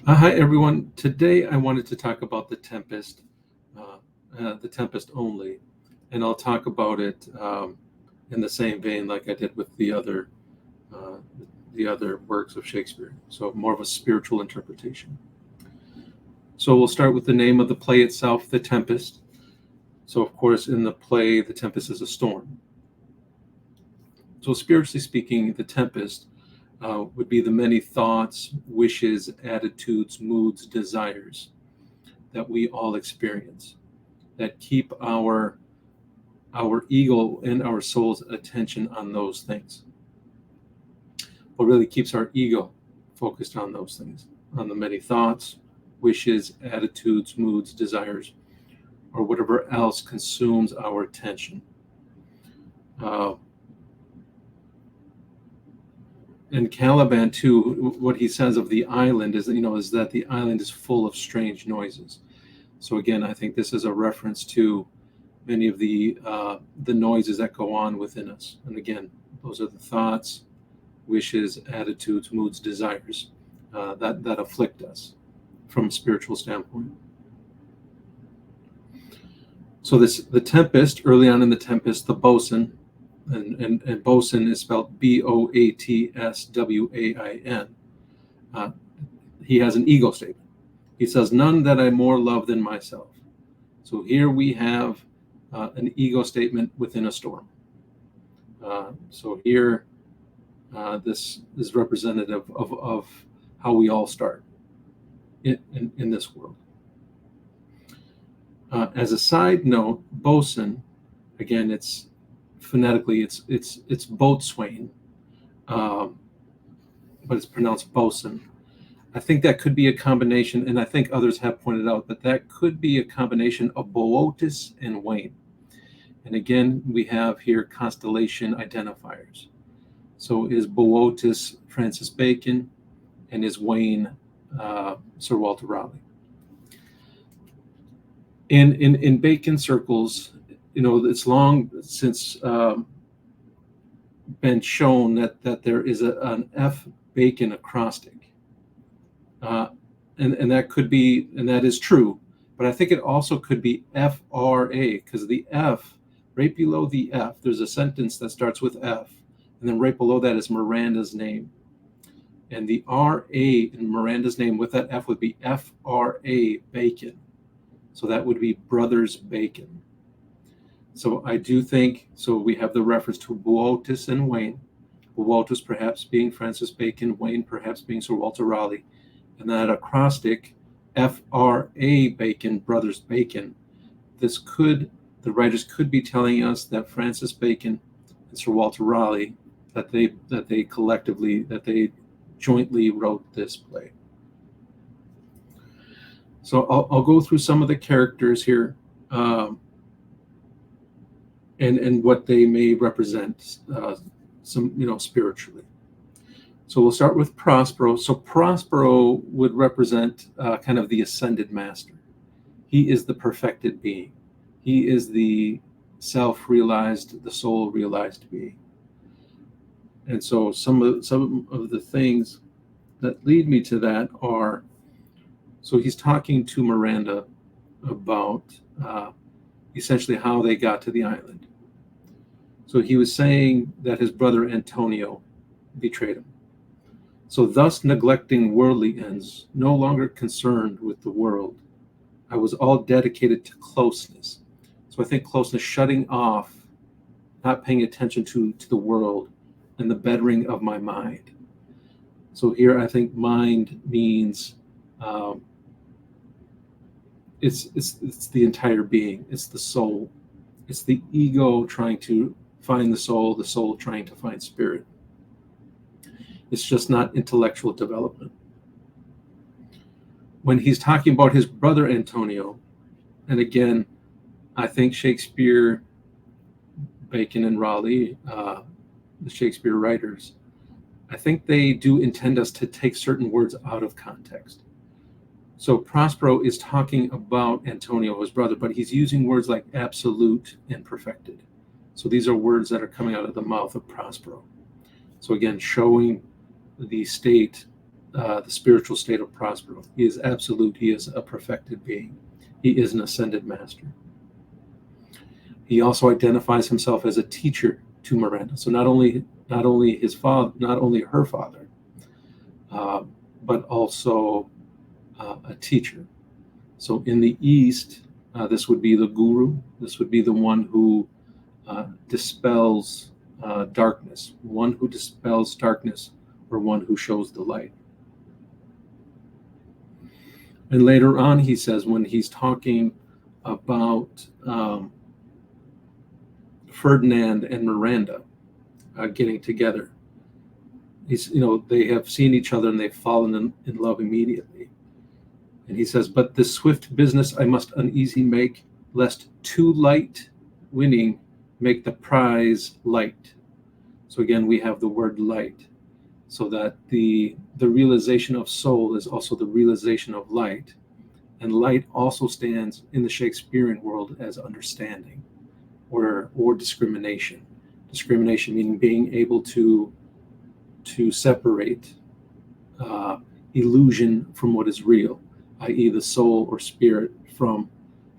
Hi, everyone. Today I wanted to talk about uh, the Tempest only, and I'll talk about it in the same vein like I did with uh, the other works of Shakespeare. So more of a spiritual interpretation. So we'll start with the name of the play itself, The Tempest. So of course, in the play, the tempest is a storm. So spiritually speaking, the tempest would be the many thoughts, wishes, attitudes, moods, desires that we all experience that keep our ego and our soul's attention on those things. What really keeps our ego focused on those things, on the many thoughts, wishes, attitudes, moods, desires, or whatever else consumes our attention. Uh, in Caliban too, what he says of the island is that the island is full of strange noises. So again, I think this is a reference to many of the noises that go on within us. And again, those are the thoughts, wishes, attitudes, moods, desires that afflict us from a spiritual standpoint. So the tempest, early on in the tempest, the bosun, and bosun is spelled Boatswain. Uh, he has an ego statement. He says, "None that I more love than myself." So here we have an ego statement within a storm. So here, this is representative of how we all start in this world. As a side note, bosun, again, it's phonetically it's boatswain, um, but it's pronounced bosun. I think that could be a combination, and I think others have pointed out that that could be a combination of Boötis and Wain. And again, we have here constellation identifiers. So is Boötis Francis Bacon, and is Wain Sir Walter Raleigh? In Bacon circles, it's long since been shown that there is an F Bacon acrostic, uh, and that could be, and that is true, but I think it also could be FRA, because the F, right below the F, there's a sentence that starts with F, and then right below that is Miranda's name, and the RA in Miranda's name with that F would be FRA Bacon, so that would be Brothers Bacon. So I do think, so we have the reference to Boötis and Wain, Boötis perhaps being Francis Bacon, Wain perhaps being Sir Walter Raleigh, and that acrostic FRA Bacon, Brothers Bacon. The writers could be telling us that Francis Bacon and Sir Walter Raleigh, that they jointly wrote this play. So I'll go through some of the characters here. And what they may represent, spiritually. So we'll start with Prospero. So Prospero would represent kind of the ascended master. He is the perfected being. He is the self-realized, the soul-realized being. And so some of the things that lead me to that are, so he's talking to Miranda about essentially how they got to the island. So he was saying that his brother Antonio betrayed him. So thus neglecting worldly ends, no longer concerned with the world, I was all dedicated to closeness. So I think closeness, shutting off, not paying attention to the world, and the bettering of my mind. So here I think mind means it's the entire being. It's the soul. It's the ego trying to find the soul trying to find spirit. It's just not intellectual development. When he's talking about his brother Antonio, and again, I think Shakespeare, Bacon, and Raleigh, the Shakespeare writers, I think they do intend us to take certain words out of context. So Prospero is talking about Antonio, his brother, but he's using words like absolute and perfected. So these are words that are coming out of the mouth of Prospero. So again, showing the state the spiritual state of Prospero. He is absolute. He is a perfected being. He is an ascended master. He also identifies himself as a teacher to Miranda. So not only his father, not only her father, but also a teacher. So in the East, this would be the guru. This would be the one who dispels darkness, one who dispels darkness, or one who shows the light. And later on, he says, when he's talking about Ferdinand and Miranda getting together, they have seen each other and they've fallen in love immediately. And he says, but this swift business I must uneasy make, lest too light winning make the prize light. So again, we have the word light, so that the realization of soul is also the realization of light. And light also stands in the Shakespearean world as understanding or discrimination. Discrimination meaning being able to separate illusion from what is real, i.e. the soul or spirit from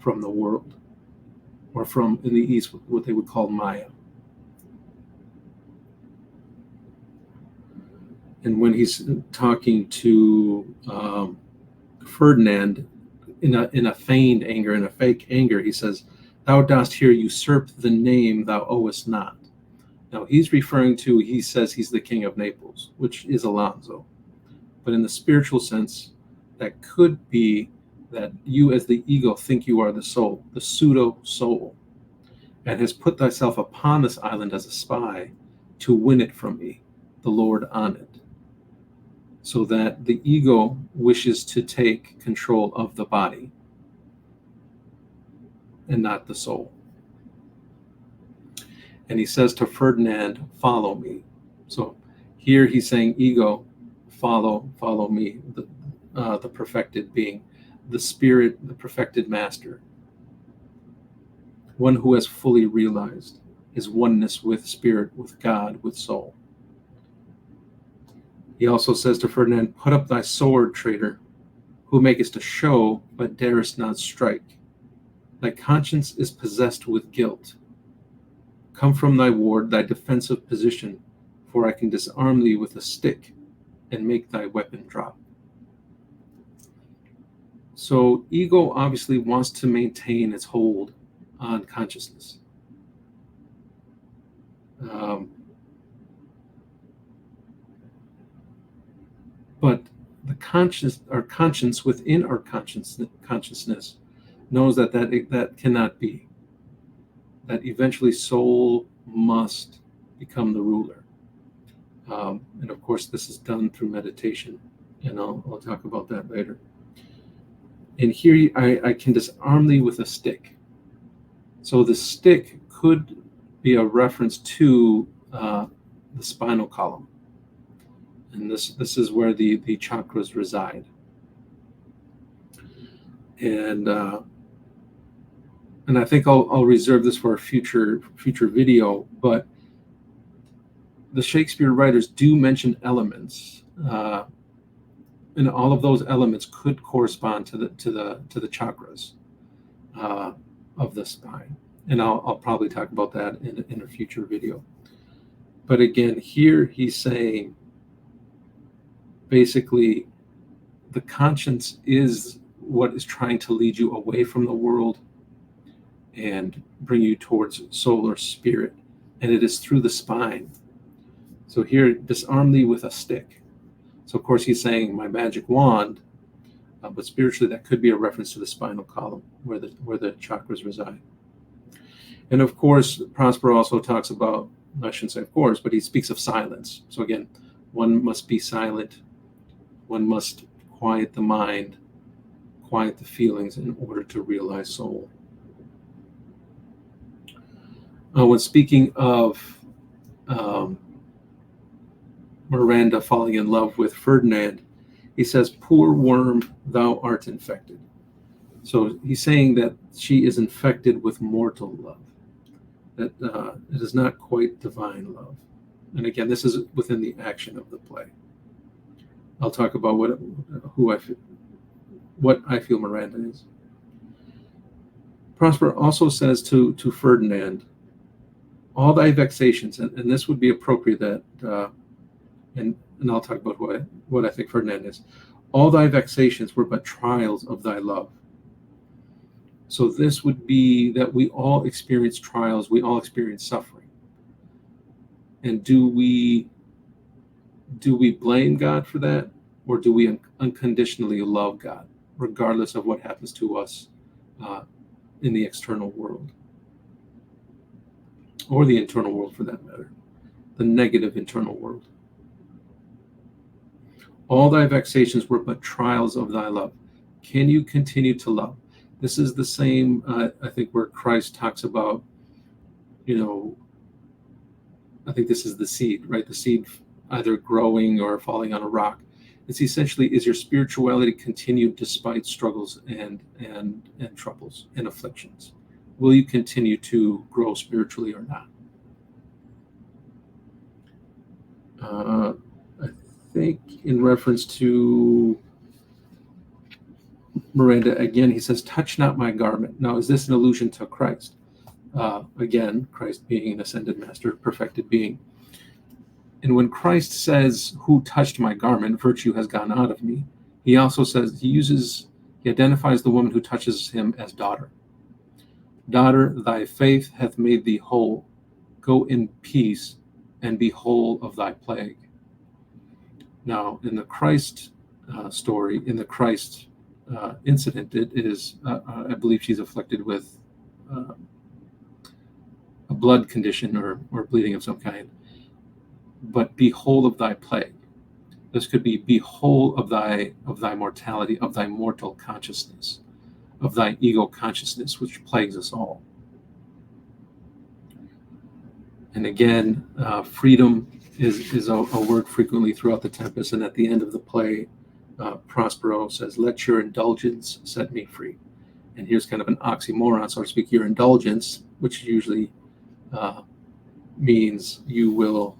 the world, or from, in the East, what they would call Maya. And when he's talking to Ferdinand in a feigned anger, in a fake anger, he says, "Thou dost here usurp the name thou owest not." Now he's referring to, he says he's the king of Naples, which is Alonso. But in the spiritual sense, that could be that you as the ego think you are the soul, the pseudo soul, and has put thyself upon this island as a spy to win it from me, the Lord on it. So that the ego wishes to take control of the body and not the soul. And he says to Ferdinand, "Follow me." So here he's saying, ego, follow me, the perfected being, the spirit, the perfected master, one who has fully realized his oneness with spirit, with God, with soul. He also says to Ferdinand, "Put up thy sword, traitor, who makest a show, but darest not strike. Thy conscience is possessed with guilt. Come from thy ward, thy defensive position, for I can disarm thee with a stick and make thy weapon drop." So ego obviously wants to maintain its hold on consciousness. But our conscience within our consciousness knows that cannot be. That eventually soul must become the ruler. And of course, this is done through meditation, and I'll talk about that later. And here I can disarm thee with a stick. So the stick could be a reference to the spinal column. And this is where the chakras reside. And I think I'll reserve this for a future video, but the Shakespeare writers do mention elements, and all of those elements could correspond to the chakras of the spine. And I'll probably talk about that in a future video. But again, here he's saying, basically, the conscience is what is trying to lead you away from the world and bring you towards soul or spirit. And it is through the spine. So here, disarm thee with a stick. So of course he's saying my magic wand, but spiritually that could be a reference to the spinal column where the chakras reside. And of course, Prospero also talks about, I shouldn't say of course, but he speaks of silence. So again, one must be silent. One must quiet the mind, quiet the feelings in order to realize soul. When speaking of Miranda falling in love with Ferdinand, he says, "Poor worm, thou art infected." So he's saying that she is infected with mortal love, that it is not quite divine love. And again, this is within the action of the play. I'll talk about what I feel Miranda is. Prospero also says to Ferdinand, all thy vexations, and this would be appropriate that, and I'll talk about what I think Ferdinand is. All thy vexations were but trials of thy love. So this would be that we all experience trials, we all experience suffering. And do we blame God for that, or do we unconditionally love God, regardless of what happens to us in the external world, or the internal world for that matter, the negative internal world? All thy vexations were but trials of thy love. Can you continue to love? This is the same, I think, where Christ talks about, I think this is the seed, right? The seed either growing or falling on a rock. It's essentially, is your spirituality continued despite struggles and troubles and afflictions? Will you continue to grow spiritually or not? I think in reference to Miranda, again, he says, touch not my garment. Now, is this an allusion to Christ? Again, Christ being an ascended master, perfected being. And when Christ says, who touched my garment, virtue has gone out of me, he also says, he identifies the woman who touches him as daughter. Daughter, thy faith hath made thee whole. Go in peace and be whole of thy plague. Now, in the Christ story, in the Christ incident, it is, I believe she's afflicted with a blood condition or bleeding of some kind. But be whole of thy plague. This could be whole of thy mortality, of thy mortal consciousness, of thy ego consciousness, which plagues us all. And again, freedom is a word frequently throughout the Tempest, and at the end of the play, Prospero says, let your indulgence set me free. And here's kind of an oxymoron, so to speak. Your indulgence, which usually means you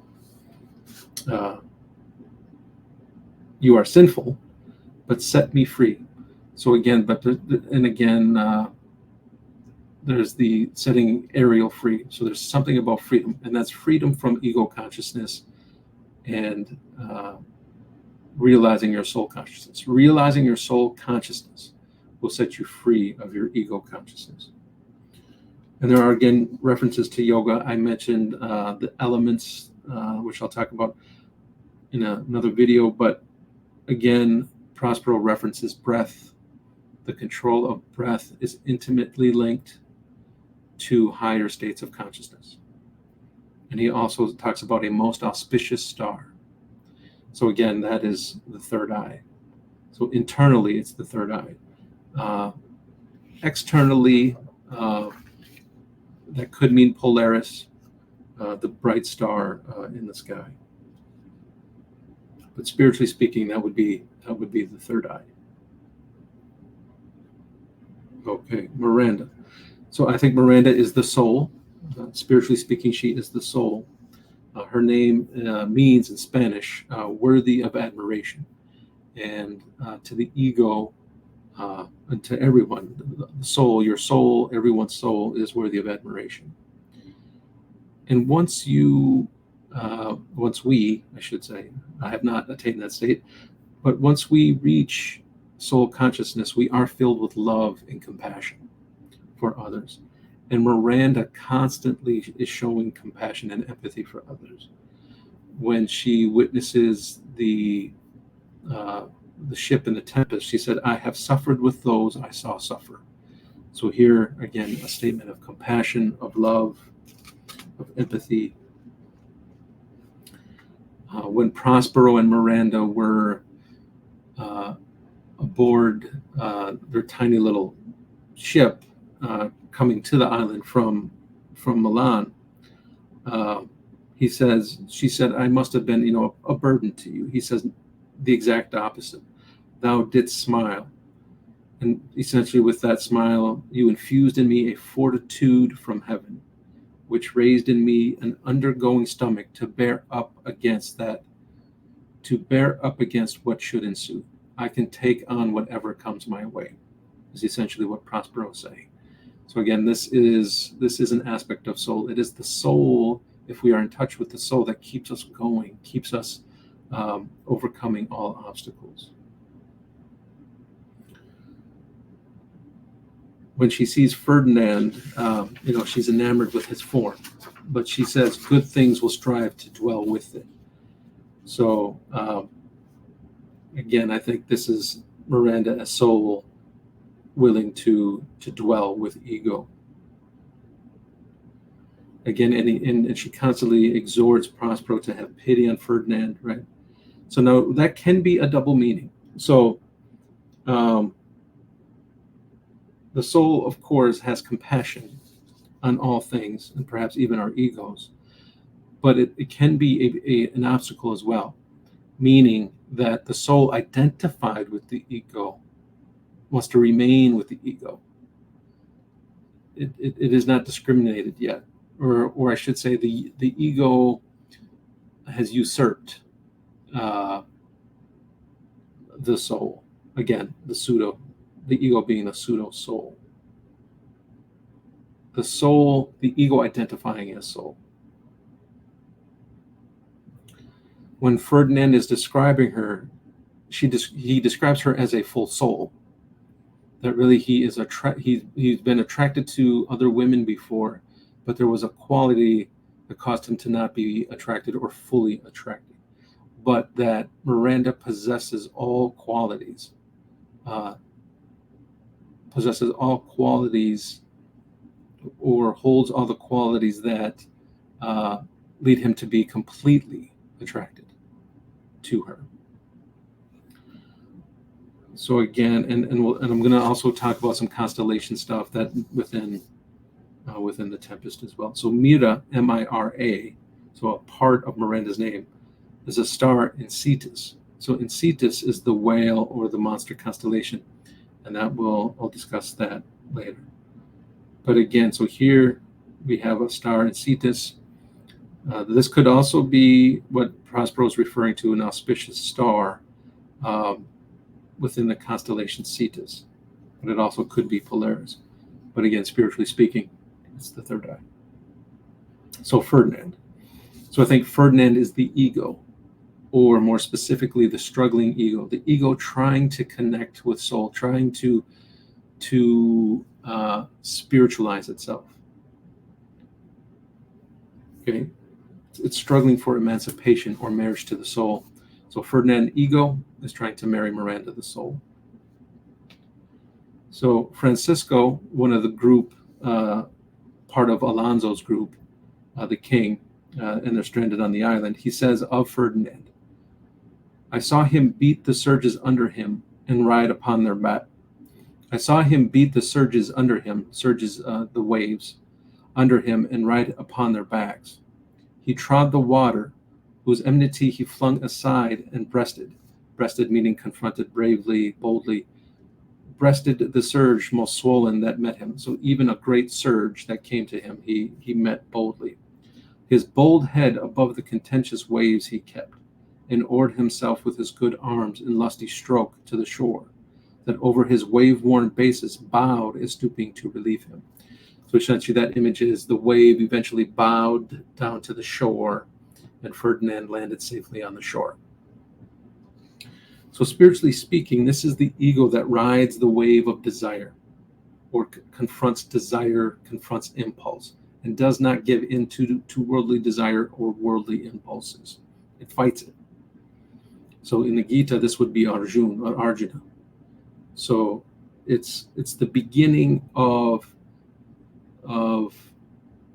are sinful, but set me free. So again, there's the setting Ariel free. So there's something about freedom, and that's freedom from ego consciousness and realizing your soul consciousness. Realizing your soul consciousness will set you free of your ego consciousness. And there are, again, references to yoga. I mentioned the elements, which I'll talk about in another video. But again, Prospero references breath. The control of breath is intimately linked to higher states of consciousness. And he also talks about a most auspicious star. So again, that is the third eye. So internally, it's the third eye. Externally, that could mean Polaris, the bright star in the sky. But spiritually speaking, that would be the third eye. Okay, Miranda. So I think Miranda is the soul. Spiritually speaking, she is the soul. Her name means in Spanish, worthy of admiration. And to the ego, and to everyone, the soul, your soul, everyone's soul is worthy of admiration. And once we, I should say, I have not attained that state, but once we reach soul consciousness, we are filled with love and compassion for others. And Miranda constantly is showing compassion and empathy for others. When she witnesses the ship in the Tempest, she said, I have suffered with those I saw suffer. So here, again, a statement of compassion, of love, of empathy. When Prospero and Miranda were aboard their tiny little ship coming to the island from Milan, she said, I must have been, a burden to you. He says the exact opposite. Thou didst smile. And essentially with that smile, you infused in me a fortitude from heaven, which raised in me an undergoing stomach to bear up against that to bear up against what should ensue. I can take on whatever comes my way, is essentially what Prospero is saying. So again, this is an aspect of soul. It is the soul, if we are in touch with the soul, that keeps us going, keeps us overcoming all obstacles. When she sees Ferdinand, she's enamored with his form, but she says good things will strive to dwell with it. So again, I think this is Miranda as soul willing to dwell with ego. Again, and she constantly exhorts Prospero to have pity on Ferdinand, right? So now that can be a double meaning. So the soul, of course, has compassion on all things, and perhaps even our egos, but it can be an obstacle as well, meaning that the soul identified with the ego wants to remain with the ego. It is not discriminated yet, or I should say the ego has usurped the soul. Again, the ego being a pseudo soul. The soul, the ego identifying as soul. When Ferdinand is describing her, he describes her as a full soul. That really he's been attracted to other women before, but there was a quality that caused him to not be attracted or fully attracted. But that Miranda possesses all qualities, or holds all the qualities that lead him to be completely attracted to her. So again, and I'm going to also talk about some constellation stuff that within the Tempest as well. So Mira, Mira, so a part of Miranda's name, is a star in Cetus. So in Cetus is the whale or the monster constellation, and I'll discuss that later. But again, so here we have a star in Cetus. This could also be what Prospero is referring to, an auspicious star within the constellation Cetus, but it also could be Polaris. But again, spiritually speaking, it's the third eye. So Ferdinand. So I think Ferdinand is the ego, or more specifically, the struggling ego. The ego trying to connect with soul, trying to spiritualize itself. Okay, it's struggling for emancipation or marriage to the soul. So Ferdinand, ego, is trying to marry Miranda, the soul. So Francisco, one of the group, part of Alonso's group, the king, and they're stranded on the island, he says of Ferdinand, I saw him beat the surges under him and ride upon their back. I saw him beat the surges under him, the waves, under him and ride upon their backs. He trod the water, whose enmity he flung aside and breasted meaning confronted bravely, boldly, breasted the surge most swollen that met him. So even a great surge that came to him, he met boldly. His bold head above the contentious waves he kept, and oared himself with his good arms in lusty stroke to the shore, that over his wave-worn basis bowed as stooping to relieve him. So essentially that image is the wave eventually bowed down to the shore, and Ferdinand landed safely on the shore. So spiritually speaking, this is the ego that rides the wave of desire, or confronts desire, confronts impulse, and does not give in to worldly desire or worldly impulses. It fights it. So in the Gita, this would be Arjuna. So it's the beginning of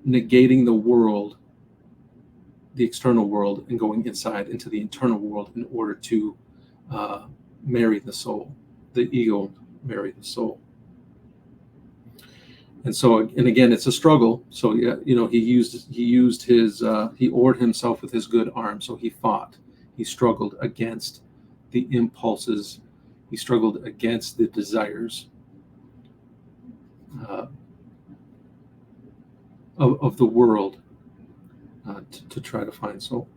negating the world, the external world, and going inside into the internal world in order to marry the soul. The ego marry the soul. And so, and again, it's a struggle. So he oared himself with his good arm. So he fought. He struggled against the impulses. He struggled against the desires of the world to try to find soul.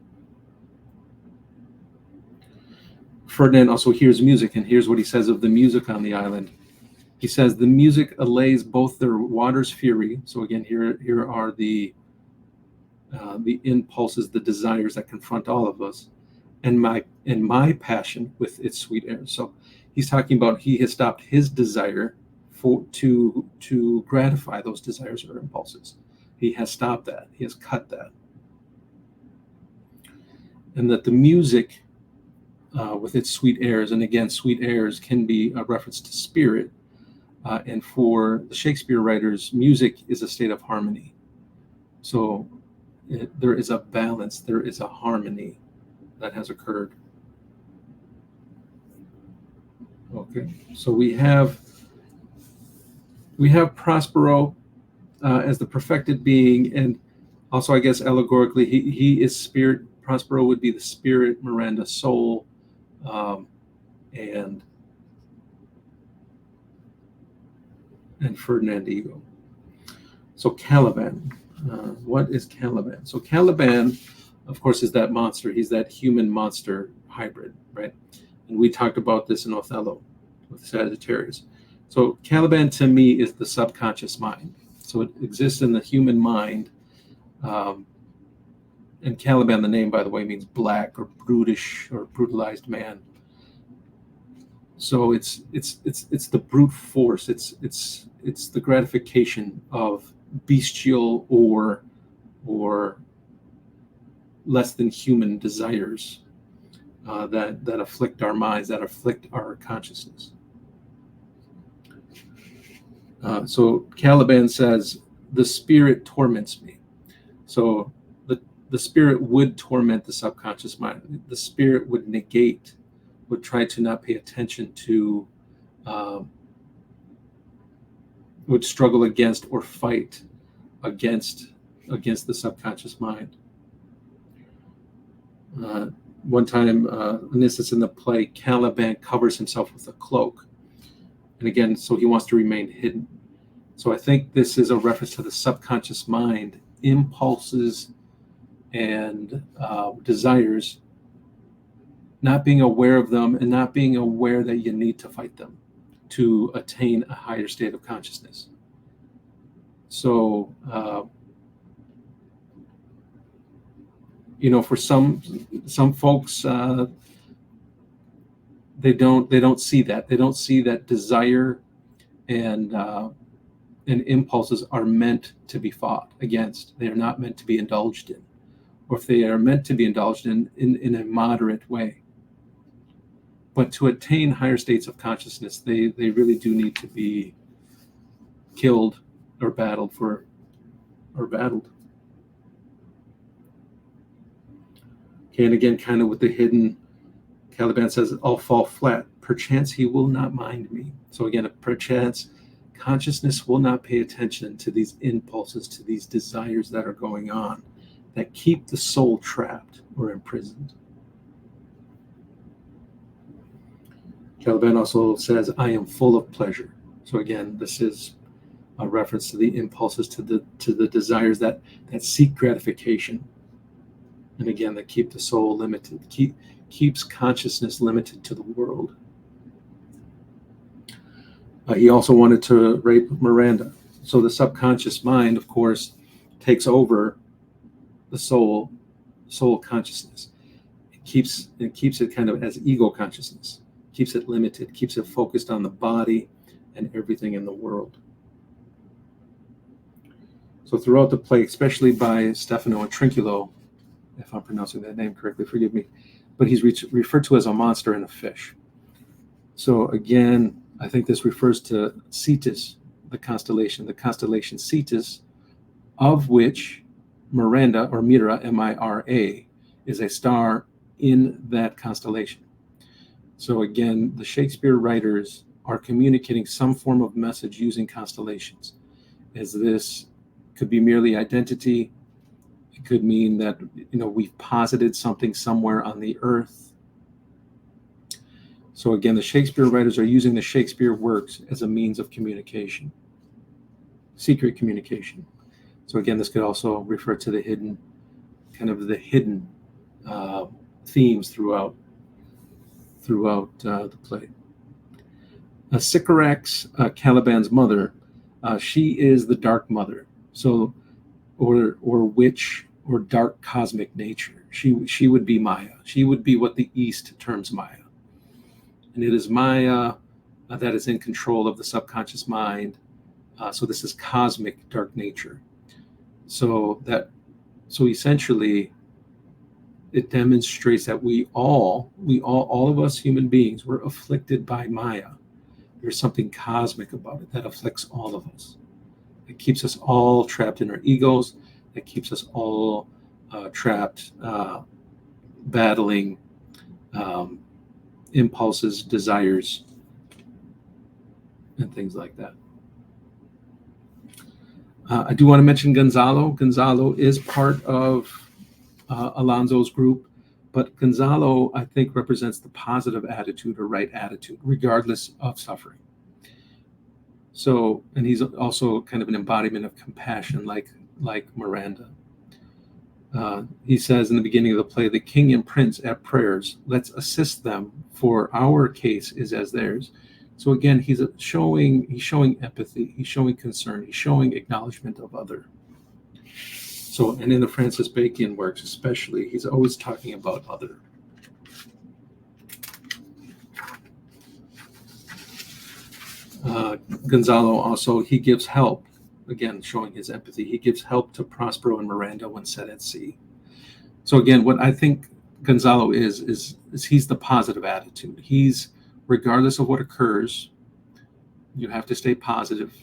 Ferdinand also hears music, and here's what he says of the music on the island. He says, the music allays both their water's fury. So again, here are the impulses, the desires that confront all of us, and my passion with its sweet air. So he's talking about he has stopped his desire to gratify those desires or impulses. He has stopped that. He has cut that. And that the music with its sweet airs, and again, sweet airs can be a reference to spirit. And for the Shakespeare writers, music is a state of harmony. So there is a balance, there is a harmony that has occurred. Okay, so we have Prospero as the perfected being, and also, I guess, allegorically, he is spirit. Prospero would be the spirit, Miranda soul, and Ferdinand ego. So Caliban, what is Caliban? So Caliban, of course, is that monster. He's that human monster hybrid, right? And we talked about this in Othello with Sagittarius. So Caliban to me is the subconscious mind. So it exists in the human mind. And Caliban, the name, by the way, means black or brutish or brutalized man. So it's the brute force. It's the gratification of bestial or less than human desires that afflict our minds, that afflict our consciousness. So Caliban says, the spirit torments me. So the spirit would torment the subconscious mind. The spirit would negate, would try to not pay attention to, would struggle against or fight against the subconscious mind. One time, an instance in the play, Caliban covers himself with a cloak. And again, so he wants to remain hidden. So I think this is a reference to the subconscious mind, impulses and desires, not being aware of them and not being aware that you need to fight them to attain a higher state of consciousness. So, for some folks, they don't see that. They don't see that desire and impulses are meant to be fought against. They are not meant to be indulged in, or if they are meant to be indulged in a moderate way. But to attain higher states of consciousness, they really do need to be killed or battled. Okay, and again, kind of with the hidden, Caliban says, I'll fall flat. Perchance he will not mind me. So again, perchance consciousness will not pay attention to these impulses, to these desires that are going on, that keep the soul trapped or imprisoned. Caliban also says, I am full of pleasure. So again, this is a reference to the impulses, to the desires that seek gratification. And again, that keep the soul limited, keeps consciousness limited to the world. He also wanted to rape Miranda. So the subconscious mind, of course, takes over the soul consciousness. It keeps it kind of as ego consciousness, keeps it limited, keeps it focused on the body and everything in the world. So throughout the play, especially by Stefano and Trinculo, if I'm pronouncing that name correctly, forgive me, but he's referred to as a monster and a fish. So again, I think this refers to Cetus, the constellation Cetus, of which Miranda, or Mira, M-I-R-A, is a star in that constellation. So again, the Shakespeare writers are communicating some form of message using constellations. As this could be merely identity. It could mean that we've posited something somewhere on the earth. So again, the Shakespeare writers are using the Shakespeare works as a means of communication, secret communication. So again, this could also refer to the hidden themes throughout throughout the play. Sycorax, Caliban's mother, she is the dark mother, so or witch or dark cosmic nature. She would be Maya. She would be what the East terms Maya, and it is Maya that is in control of the subconscious mind. So this is cosmic dark nature. So essentially, it demonstrates that we all of us human beings, were afflicted by Maya. There's something cosmic about it that afflicts all of us. It keeps us all trapped in our egos. It keeps us all trapped, battling impulses, desires, and things like that. I do want to mention Gonzalo. Gonzalo is part of Alonso's group, but Gonzalo, I think, represents the positive attitude or right attitude, regardless of suffering. So, and he's also kind of an embodiment of compassion, like Miranda. He says in the beginning of the play, "The king and prince at prayers, let's assist them, for our case is as theirs." So again, he's showing empathy, he's showing concern, he's showing acknowledgement of other. So, and in the Francis Bacon works especially, he's always talking about other. Gonzalo also, he gives help, again, showing his empathy. He gives help to Prospero and Miranda when set at sea. So again, what I think Gonzalo is he's the positive attitude. He's, regardless of what occurs, you have to stay positive.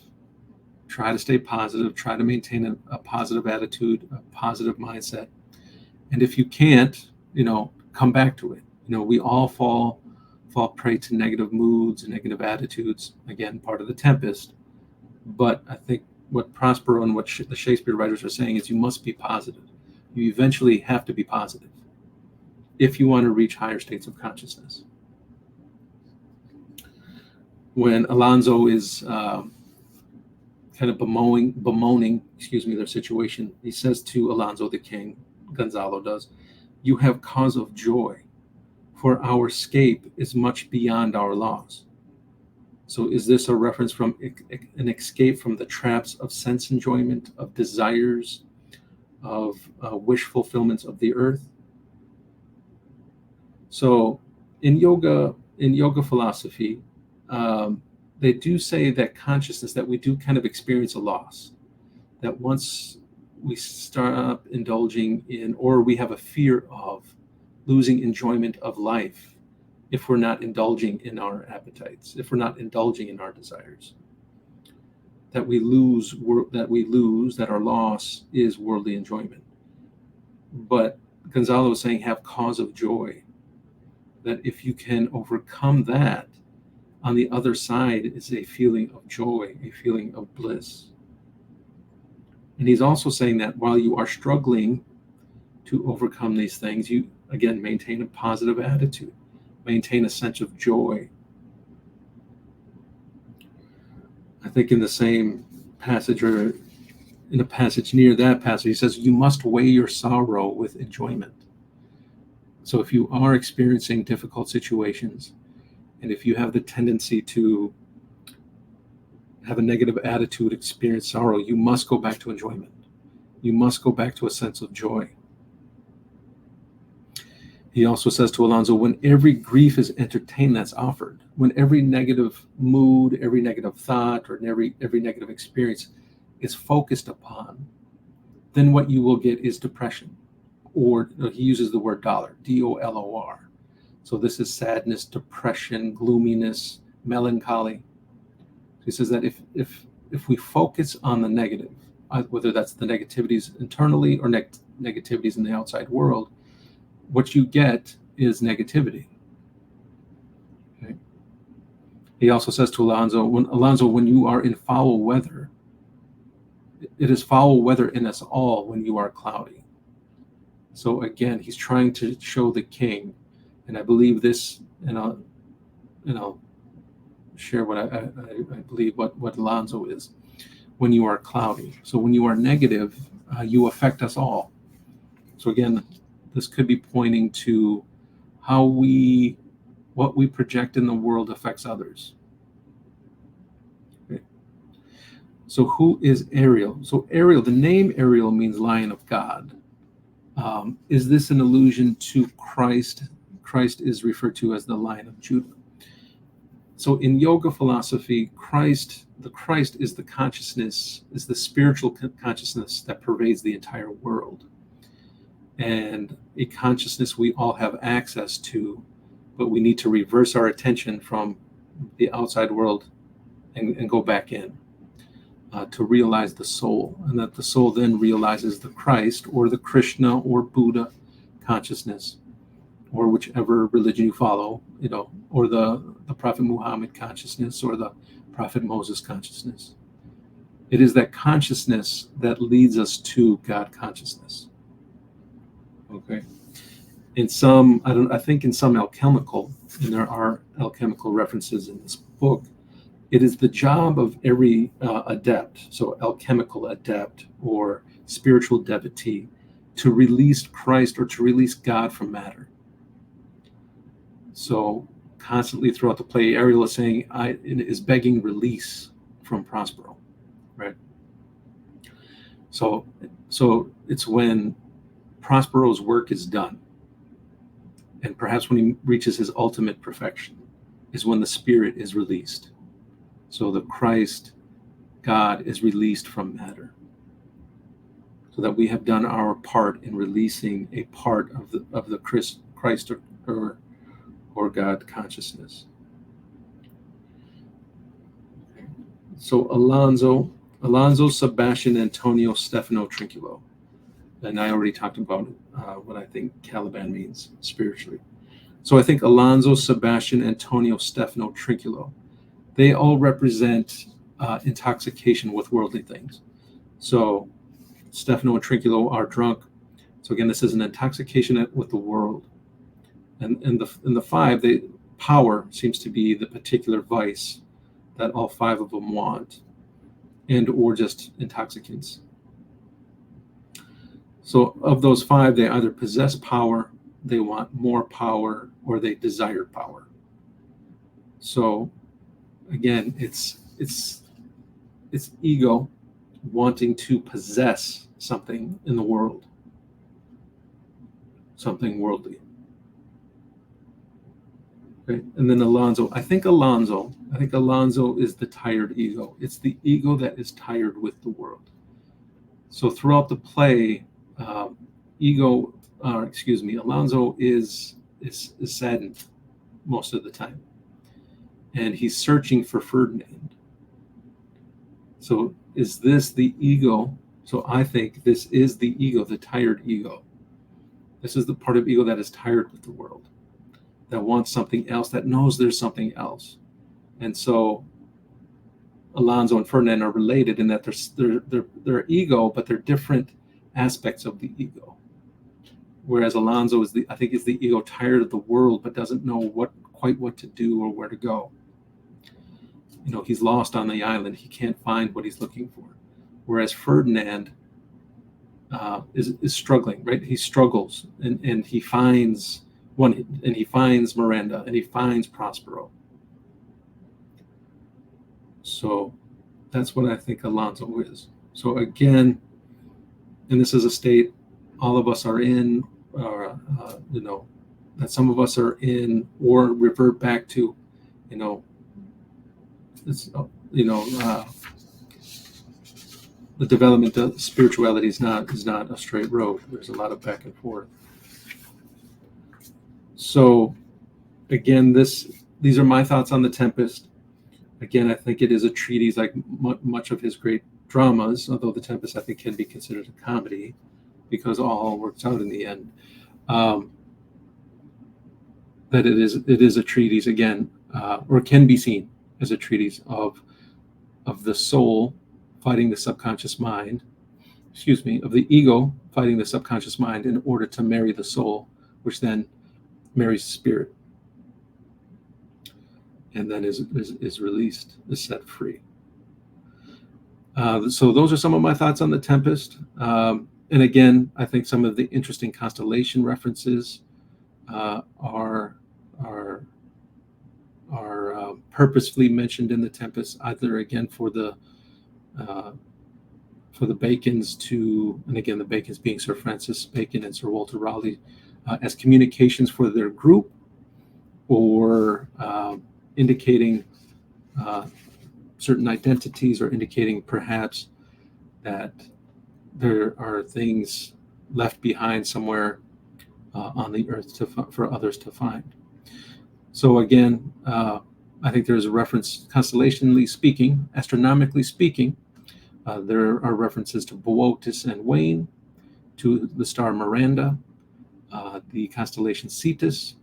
Try to stay positive. Try to maintain a positive attitude, a positive mindset. And if you can't, come back to it. We all fall prey to negative moods and negative attitudes. Again, part of the Tempest. But I think what Prospero and what the Shakespeare writers are saying is you must be positive. You eventually have to be positive if you want to reach higher states of consciousness. When Alonso is kind of bemoaning, their situation, he says to Alonso the king, Gonzalo does, "You have cause of joy, for our escape is much beyond our laws." So is this a reference from an escape from the traps of sense enjoyment, of desires, of wish fulfillments of the earth? So in yoga philosophy, they do say that consciousness, that we do kind of experience a loss, that once we stop indulging in, or we have a fear of losing enjoyment of life, if we're not indulging in our appetites, if we're not indulging in our desires, that our loss is worldly enjoyment. But Gonzalo is saying, have cause of joy, that if you can overcome that, on the other side is a feeling of joy, a feeling of bliss. And he's also saying that while you are struggling to overcome these things, you, again, maintain a positive attitude, maintain a sense of joy. I think in the same passage, or in a passage near that passage, he says, "You must weigh your sorrow with enjoyment." So if you are experiencing difficult situations, and if you have the tendency to have a negative attitude, experience sorrow, you must go back to enjoyment. You must go back to a sense of joy. He also says to Alonso, when every grief is entertained that's offered, when every negative mood, every negative thought, or every negative experience is focused upon, then what you will get is depression. Or he uses the word dollar, D-O-L-O-R. So this is sadness, depression, gloominess, melancholy. He says that if we focus on the negative, whether that's the negativities internally or negativities in the outside world, what you get is negativity. Okay. He also says to Alonso, when you are in foul weather, it is foul weather in us all when you are cloudy. So again, he's trying to show the king, and I believe this, and I'll share what I believe what Alonso is. When you are cloudy, so when you are negative, you affect us all. So again, this could be pointing to how we what we project in the world affects others. Okay. So who is Ariel? So Ariel, the name Ariel means Lion of God. Is this an allusion to Christ? Christ is referred to as the Lion of Judah. So in yoga philosophy, the Christ is the consciousness, is the spiritual consciousness that pervades the entire world. And a consciousness we all have access to, but we need to reverse our attention from the outside world and go back in to realize the soul. And that the soul then realizes the Christ or the Krishna or Buddha consciousness, or whichever religion you follow, or the Prophet Muhammad consciousness or the Prophet Moses consciousness. It is that consciousness that leads us to God consciousness. Okay. I think in some alchemical, and there are alchemical references in this book, it is the job of every adept, so alchemical adept or spiritual devotee, to release Christ or to release God from matter. So constantly throughout the play, Ariel is saying, is begging release from Prospero, right? So it's when Prospero's work is done, and perhaps when he reaches his ultimate perfection, is when the spirit is released. So the Christ, God, is released from matter, so that we have done our part in releasing a part of the Christ or God consciousness. So Alonso, Sebastian, Antonio, Stefano, Trinculo. And I already talked about what I think Caliban means spiritually. So I think Alonso, Sebastian, Antonio, Stefano, Trinculo, they all represent intoxication with worldly things. So Stefano and Trinculo are drunk. So again, this is an intoxication with the world. And in the five, power seems to be the particular vice that all five of them want, and or just intoxicants. So of those five, they either possess power, they want more power, or they desire power. So again, it's ego wanting to possess something in the world, something worldly. Okay. And then Alonso, I think Alonso is the tired ego. It's the ego that is tired with the world. So throughout the play, Alonso is saddened most of the time, and he's searching for Ferdinand. So is this the ego? So I think this is the ego, the tired ego. This is the part of ego that is tired with the world, that wants something else, that knows there's something else. And so Alonso and Ferdinand are related in that they're ego, but they're different aspects of the ego. Whereas Alonso is the ego tired of the world, but doesn't know quite what to do or where to go. He's lost on the island. He can't find what he's looking for. Whereas Ferdinand is struggling, right? He struggles and he finds and he finds Miranda, and he finds Prospero. So that's what I think Alonso is. So again, and this is a state all of us are in, that some of us are in, or revert back to, the development of spirituality is not a straight road. There's a lot of back and forth. So again, these are my thoughts on the Tempest. Again, I think it is a treatise, like much of his great dramas, although the Tempest I think can be considered a comedy because all works out in the end. That it is a treatise again, or can be seen as a treatise of the soul fighting the subconscious mind, of the ego fighting the subconscious mind in order to marry the soul, which then marries spirit, and then is released, is set free. So those are some of my thoughts on the Tempest. And again, I think some of the interesting constellation references are purposefully mentioned in the Tempest, either again for the Bacons to, and again the Bacons being Sir Francis Bacon and Sir Walter Raleigh, as communications for their group, or indicating certain identities, or indicating perhaps that there are things left behind somewhere on the earth for others to find. So again, I think there's a reference, constellationally speaking, astronomically speaking, there are references to Boötis and Wain, to the star Miranda, the constellation Cetus,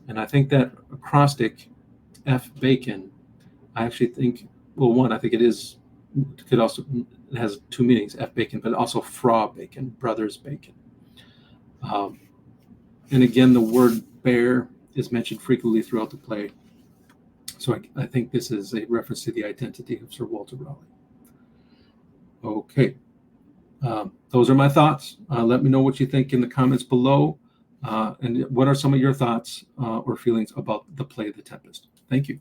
and I think that acrostic F Bacon, I actually think, well, one, I think it has two meanings, F Bacon, but also Fra Bacon, brothers Bacon. And again, the word bear is mentioned frequently throughout the play. So I think this is a reference to the identity of Sir Walter Raleigh. Okay. Those are my thoughts. Let me know what you think in the comments below. And what are some of your thoughts or feelings about the play The Tempest? Thank you.